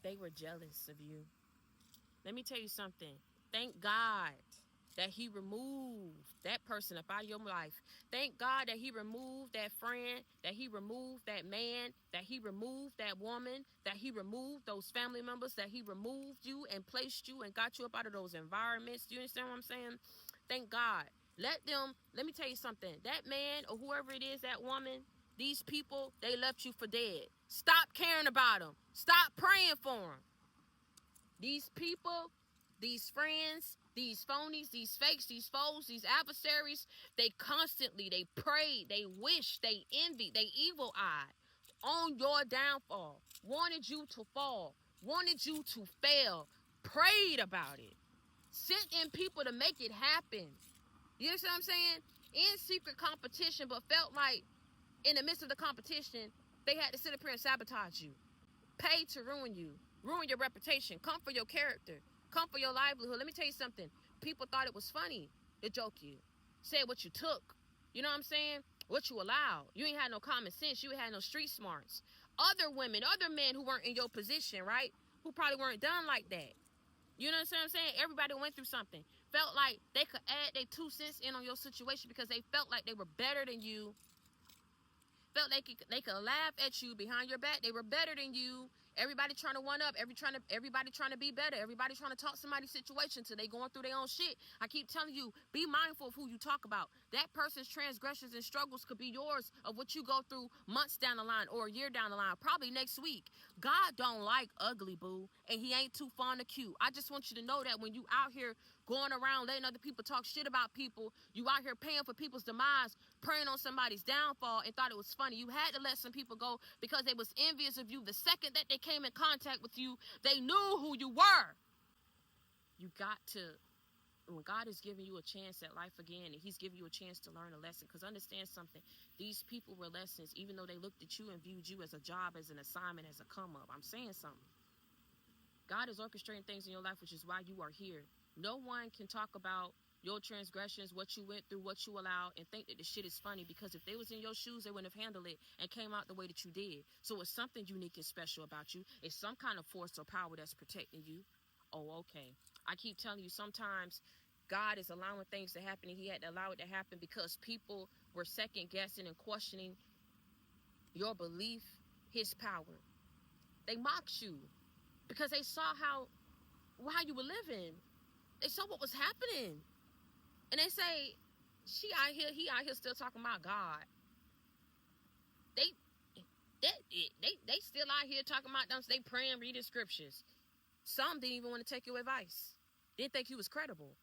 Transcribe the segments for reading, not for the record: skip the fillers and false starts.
They were jealous of you. Let me tell you something. Thank God that he removed that person up out of your life. Thank God that he removed that friend, that he removed that man, that he removed that woman, that he removed those family members, that he removed you and placed you and got you up out of those environments. Do you understand what I'm saying? Thank God. Let me tell you something. That man or whoever it is, that woman, these people, they left you for dead. Stop caring about them. Stop praying for them. These people, these friends, these phonies, these fakes, these foes, these adversaries, they prayed, they wished, they envied, they evil-eyed on your downfall, wanted you to fall, wanted you to fail, prayed about it, sent in people to make it happen. You understand what I'm saying? In secret competition, but felt like in the midst of the competition, they had to sit up here and sabotage you, pay to ruin you, ruin your reputation, come for your character, come for your livelihood. Let me tell you something. People thought it was funny to joke you, say what you took. You know what I'm saying? What you allowed. You ain't had no common sense. You ain't had no street smarts. Other women, other men who weren't in your position, right? Who probably weren't done like that. You know what I'm saying? Everybody went through something. Felt like they could add their 2 cents in on your situation because they felt like they were better than you. Felt like they could laugh at you behind your back. They were better than you. Everybody trying to one up. Everybody trying to be better. Everybody trying to talk somebody's situation till they going through their own shit. I keep telling you, be mindful of who you talk about. That person's transgressions and struggles could be yours of what you go through months down the line or a year down the line, probably next week. God don't like ugly, boo, and he ain't too fond of cute. I just want you to know that when you out here going around letting other people talk shit about people, you out here paying for people's demise, preying on somebody's downfall, and thought it was funny. You had to let some people go because they was envious of you. The second that they came in contact with you, they knew who you were. You got to, when God is giving you a chance at life again, and he's giving you a chance to learn a lesson, because understand something, these people were lessons, even though they looked at you and viewed you as a job, as an assignment, as a come up. I'm saying something. God is orchestrating things in your life, which is why you are here. No one can talk about your transgressions, what you went through, what you allowed, and think that the shit is funny, because if they was in your shoes, they wouldn't have handled it and came out the way that you did. So it's something unique and special about you. It's some kind of force or power that's protecting you. Oh, okay. I keep telling you, sometimes God is allowing things to happen, and he had to allow it to happen because people were second guessing and questioning your belief, his power. They mocked you because they saw how you were living. They saw what was happening. And they say, he out here still talking about God. They still out here talking about them. They praying, reading scriptures. Some didn't even want to take your advice. Didn't think you was credible.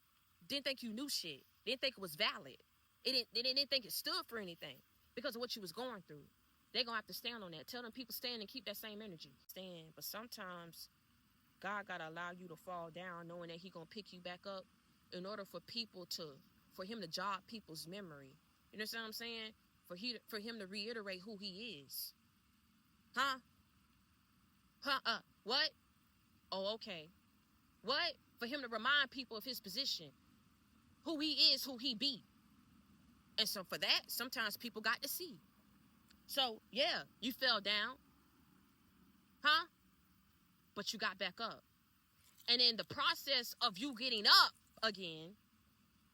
Didn't think you knew shit. Didn't think it was valid. They didn't think it stood for anything because of what you was going through. They're going to have to stand on that. Tell them people stand and keep that same energy. Stand. But sometimes God got to allow you to fall down knowing that he going to pick you back up in order for him to jog people's memory. You understand what I'm saying? For him to reiterate who he is. Huh? What? Oh, okay. What? For him to remind people of his position. Who he is, who he be. And so for that, sometimes people got to see. So, yeah, you fell down. Huh? But you got back up. And in the process of you getting up again,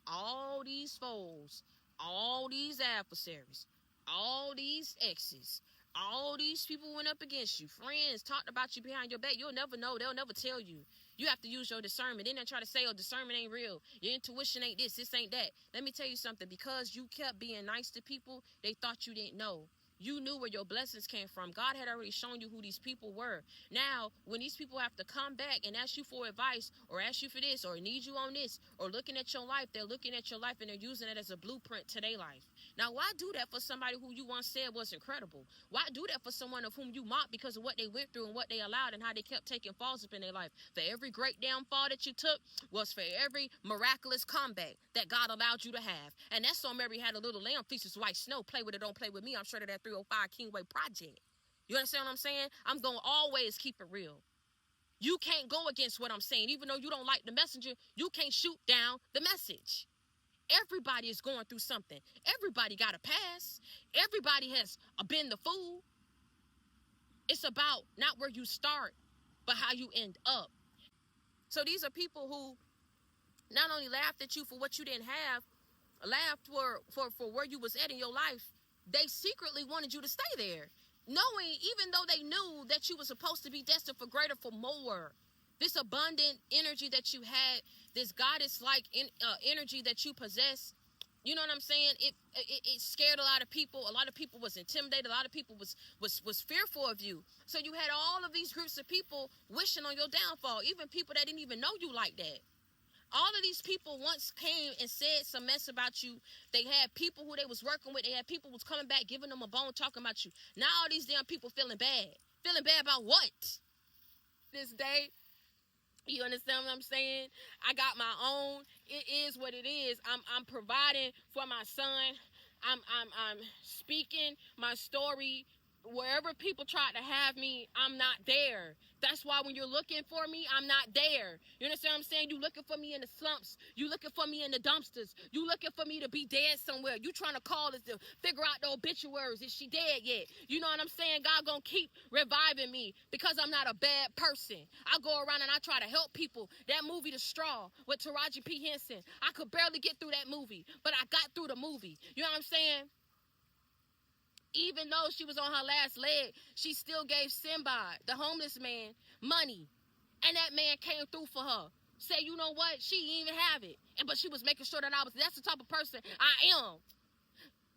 all these foes, all these adversaries, all these exes, all these people went up against you. Friends talked about you behind your back. You'll never know. They'll never tell you. You have to use your discernment. Then they try to say, oh, discernment ain't real. Your intuition ain't this ain't that. Let me tell you something. Because you kept being nice to people, they thought you didn't know. You knew where your blessings came from. God had already shown you who these people were. Now, when these people have to come back and ask you for advice or ask you for this or need you on this or looking at your life, they're looking at your life and they're using it as a blueprint to their life. Now, why do that for somebody who you once said was incredible? Why do that for someone of whom you mocked because of what they went through and what they allowed and how they kept taking falls up in their life? For every great damn fall that you took was for every miraculous comeback that God allowed you to have. And that's so Mary had a little lamb, feasts white snow. Play with it, don't play with me. I'm sure that 305 Kingway Project. You understand what I'm saying? I'm going to always keep it real. You can't go against what I'm saying. Even though you don't like the messenger, you can't shoot down the message. Everybody is going through something. Everybody got a pass. Everybody has been the fool. It's about not where you start, but how you end up. So these are people who not only laughed at you for what you didn't have, laughed for where you was at in your life, they secretly wanted you to stay there, knowing, even though they knew that you were supposed to be destined for greater, for more. This abundant energy that you had, this goddess-like energy that you possess, you know what I'm saying? It scared a lot of people. A lot of people was intimidated. A lot of people was fearful of you. So you had all of these groups of people wishing on your downfall, even people that didn't even know you like that. All of these people once came and said some mess about you. They had people who they was working with. They had people who was coming back, giving them a bone, talking about you. Now all these damn people feeling bad. Feeling bad about what? This day, you understand what I'm saying? I got my own. It is what it is. I'm providing for my son. I'm speaking my story. Wherever people try to have me, I'm not there. That's why when you're looking for me, I'm not there. You understand what I'm saying? You looking for me in the slumps. You looking for me in the dumpsters. You looking for me to be dead somewhere. You trying to call us to figure out the obituaries. Is she dead yet? You know what I'm saying? God gonna keep reviving me because I'm not a bad person. I go around and I try to help people. That movie, The Straw, with Taraji P. Henson, I could barely get through that movie, but I got through the movie. You know what I'm saying? Even though she was on her last leg, she still gave Sinbad, the homeless man, money. And that man came through for her. Say, you know what? She didn't even have it. But she was making sure that that's the type of person I am.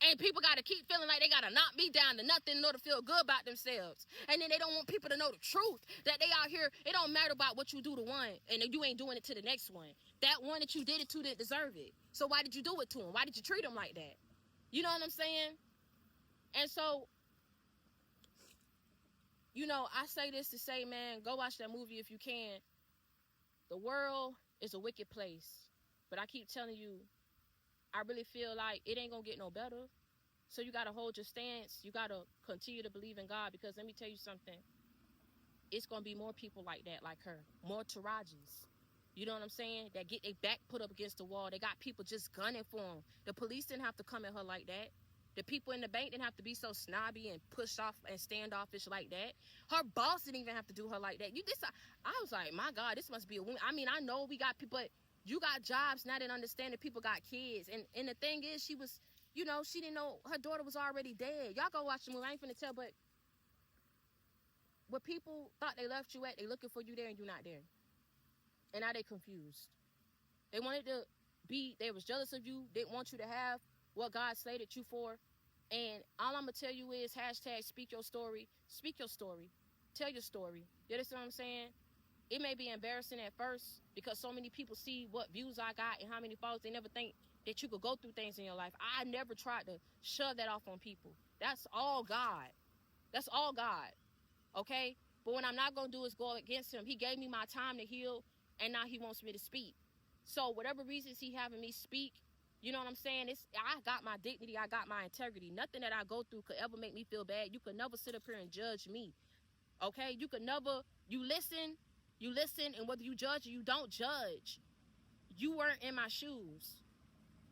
And people got to keep feeling like they got to knock me down to nothing in order to feel good about themselves. And then they don't want people to know the truth, that they out here, it don't matter about what you do to one, and you ain't doing it to the next one. That one that you did it to didn't deserve it. So why did you do it to him? Why did you treat him like that? You know what I'm saying? And so, you know, I say this to say, man, go watch that movie if you can. The world is a wicked place. But I keep telling you, I really feel like it ain't going to get no better. So you got to hold your stance. You got to continue to believe in God, because let me tell you something. It's going to be more people like that, like her. More Tarajis. You know what I'm saying? That get their back put up against the wall. They got people just gunning for them. The police didn't have to come at her like that. The people in the bank didn't have to be so snobby and pushed off and standoffish like that. Her boss didn't even have to do her like that. I was like, my God, this must be a woman. I mean, I know we got people, but you got jobs, now didn't understand that people got kids. And the thing is, she was, you know, she didn't know her daughter was already dead. Y'all go watch the movie. I ain't finna tell, but what people thought they left you at, they looking for you there and you not there. And now they confused. They wanted to they was jealous of you, didn't want you to have what God slated you for. And all I'm going to tell you is hashtag speak your story. Speak your story. Tell your story. You understand what I'm saying? It may be embarrassing at first because so many people see what views I got and how many followers. They never think that you could go through things in your life. I never tried to shove that off on people. That's all God. That's all God. Okay? But what I'm not going to do is go against him. He gave me my time to heal, and now he wants me to speak. So whatever reasons he having me speak, you know what I'm saying? I got my dignity. I got my integrity. Nothing that I go through could ever make me feel bad. You could never sit up here and judge me. Okay? You could never, you listen, and whether you judge or you don't judge, you weren't in my shoes.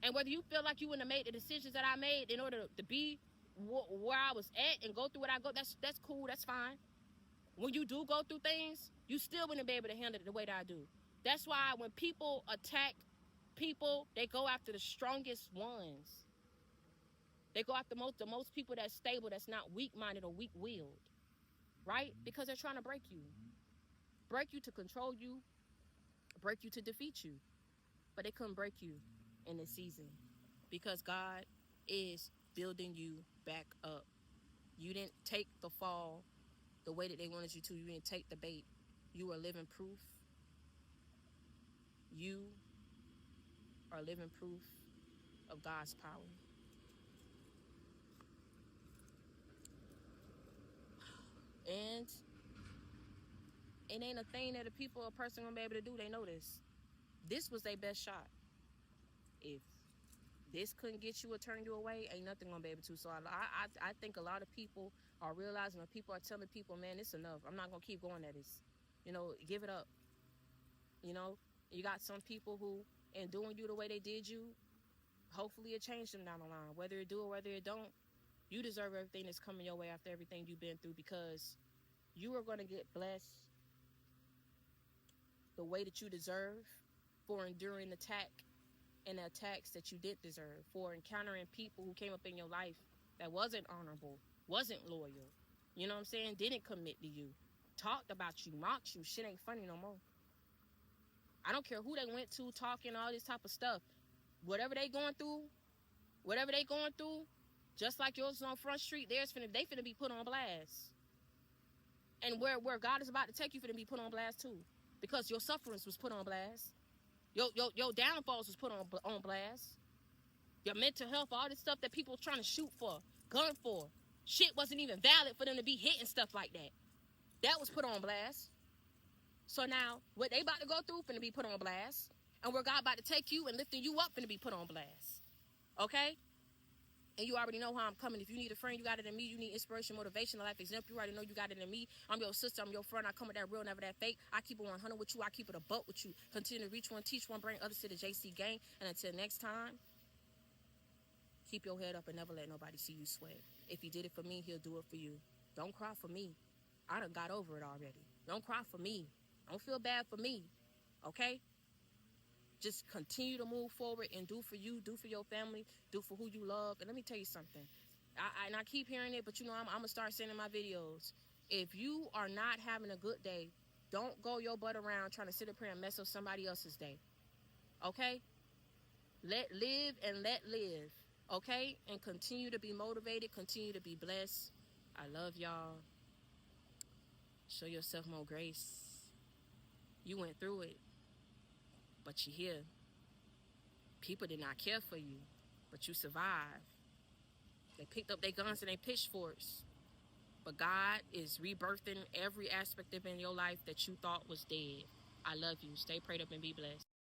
And whether you feel like you wouldn't have made the decisions that I made in order to be where I was at and go through what I go, that's cool, that's fine. When you do go through things, you still wouldn't be able to handle it the way that I do. That's why when people attack people, they go after the strongest ones. They go after the most people that's stable, that's not weak-minded or weak-willed, right? Because they're trying to break you. Break you to control you, break you to defeat you. But they couldn't break you in this season because God is building you back up. You didn't take the fall the way that they wanted you to. You didn't take the bait. You are living proof. You are living proof of God's power. And it ain't a thing that a person gonna be able to do. They know this. This was their best shot. If this couldn't get you or turn you away, ain't nothing gonna be able to. So I think a lot of people are realizing, when people are telling people, man, it's enough. I'm not gonna keep going at this. You know, give it up. You know, you got some people who, in doing you the way they did you, hopefully it changed them down the line. Whether it do or whether it don't, you deserve everything that's coming your way after everything you've been through, because you are going to get blessed the way that you deserve, for enduring attack and attacks that you did deserve, for encountering people who came up in your life that wasn't honorable, wasn't loyal, you know what I'm saying, didn't commit to you, talked about you, mocked you. Shit ain't funny no more. I don't care who they went to, talking all this type of stuff. Whatever they going through, just like yours is on Front Street, they finna be put on blast. And where God is about to take you finna be put on blast too. Because your sufferings was put on blast. Your downfalls was put on blast. Your mental health, all this stuff that people trying to shoot for, gun for. Shit wasn't even valid for them to be hitting stuff like that. That was put on blast. So now, what they about to go through finna be put on blast. And where God about to take you and lifting you up finna be put on blast. Okay? And you already know how I'm coming. If you need a friend, you got it in me. You need inspiration, motivation, a life example, you already know you got it in me. I'm your sister. I'm your friend. I come with that real, never that fake. I keep it 100 with you. I keep it a buck with you. Continue to reach one, teach one, bring others to the JC gang. And until next time, keep your head up and never let nobody see you sweat. If he did it for me, he'll do it for you. Don't cry for me. I done got over it already. Don't cry for me. Don't feel bad for me. Okay? Just continue to move forward and do for you, do for your family, do for who you love. And let me tell you something. I keep hearing it, but you know, I'm going to start saying in my videos, if you are not having a good day, don't go your butt around trying to sit up here and mess up somebody else's day. Okay? Let live and let live. Okay? And continue to be motivated, continue to be blessed. I love y'all. Show yourself more grace. You went through it, but you're here. People did not care for you, but you survived. They picked up their guns and their pitchforks. But God is rebirthing every aspect of in your life that you thought was dead. I love you. Stay prayed up and be blessed.